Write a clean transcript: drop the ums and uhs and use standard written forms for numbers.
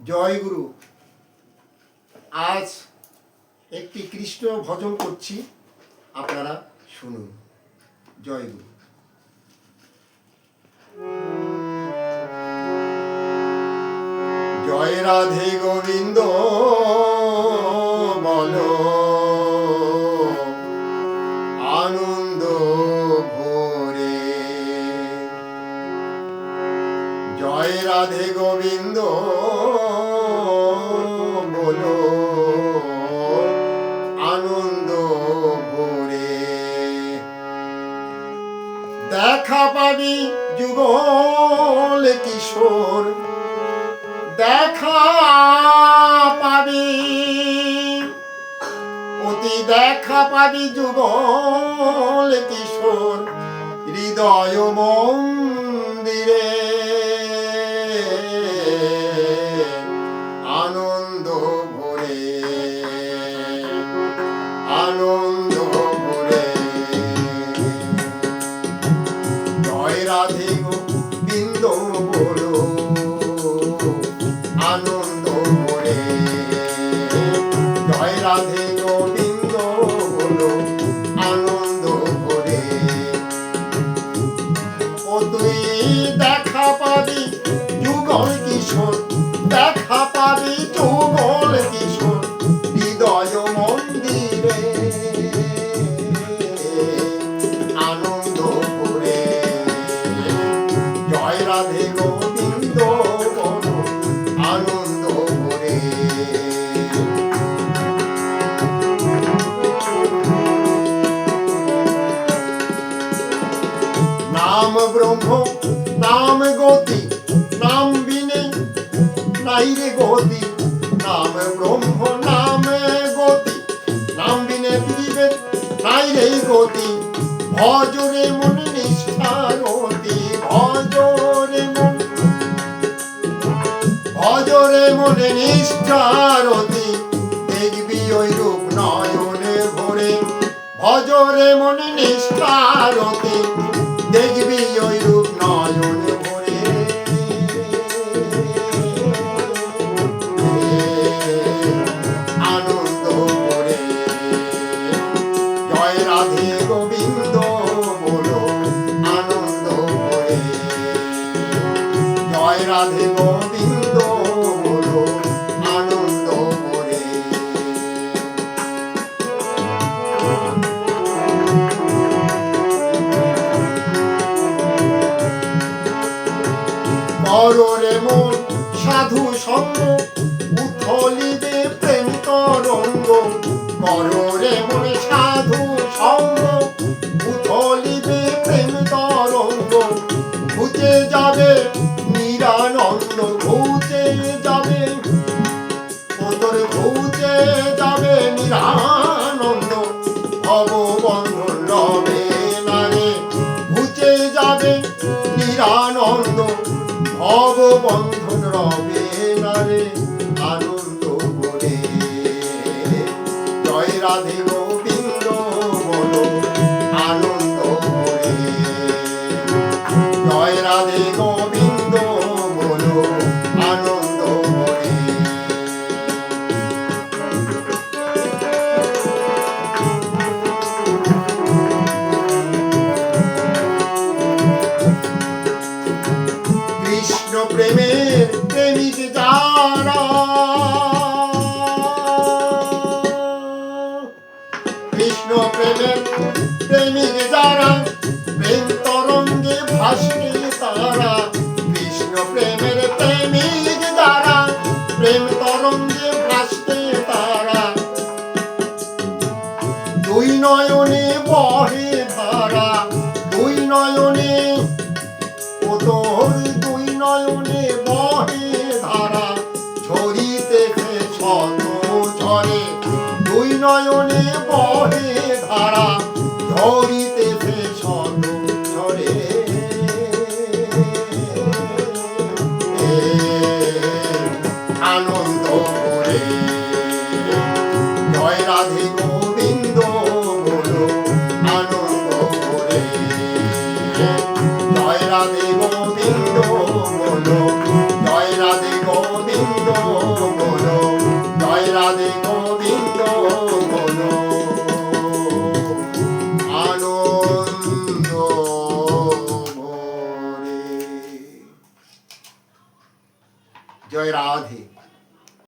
জয় গুরু। আজ একটি কৃষ্ণ ভজন করছি, আপনারা শুনুন। জয় গুরু। জয় রাধে গোবিন্দ বলো, আনন্দ ভরে। জয় রাধে গোবিন্দ বলো, আনন্দ ভরে। দেখা পাবি যুগল কিশোর, দেখা পাবি অতি দেখা পাবি যুগল কিশোর হৃদয় মন্দিরে। আনন্দ ভরে, আনন্দ ভরে। জয় রাধে গোবিন্দ বলো, আনন্দ ভরে। জয় রাধে গোবিন্দ বলো, আনন্দ ভরে। ও তুই দেখা পাবি যুগল কিশোর, দেখা পাবি যুগল কিশোর হৃদয় মন্দিরে। আনন্দ ভরে। জয় রাধে গোবিন্দ বলো, আনন্দ ভরে। নাম ব্রহ্ম নাম গতি, নাম বিনে নাই রে গতি। নাম ব্রহ্ম নাম গতি, নাম বিনে পৃথিবীর নাই রে গতি। ভজরে মন নিষ্ঠারতি, ভজরে মন, ভজরে মনে নিষ্ঠারতি। দেখবি ওই রূপ নয়নে ভরে। ভজরে মনে নিষ্ঠারতি, দেখবি ওই রূপ নয়নে ভরে। আনন্দ ভরে। জয় রাধে গোবিন্দ বলো, আনন্দ ভরে। জয় রাধে গোবিন্দ বলো, আনন্দ ভরে। কররে মন সাধু সঙ্গ, উথলিবে প্রেম তরঙ্গ। কররে মন সাধু সঙ্গ, উথলিবে প্রেম তরঙ্গ। ঘুচে যাবে নিরানন্দ, ঘুচে যাবে তোর, ঘুচে যাবে নিরানন্দ। ভববন্ধন রবে নারে, ঘুচে যাবে নিরানন্দ। ভববন্ধন রবে নারে, আনন্দ ভরে। জয় রাধে গোবিন্দ বলো, আনন্দ ভরে। জয় রাধে গোবিন্দ বলো, আনন্দ ভরে। কৃষ্ণ প্রেমের প্রেমিক যারা, কৃষ্ণ প্রেমের প্রেমিক যারা, প্রেম তরঙ্গে ভাসবে তারা। কৃষ্ণ প্রেমের প্রেমিক যারা, প্রেম তরঙ্গে ভাসবে তারা। দুই নয়নে বহে ধারা, দুই নয়নে ও তোর দুই নয়নে বহে ধারা। ঝরিতেছে শত ঝরে, দুই নয়নে বহে ধারা। ঝরিতেছে শত ঝরে। গোবিন্দ ঘন আনন্দ ভরে। জয় রাধে।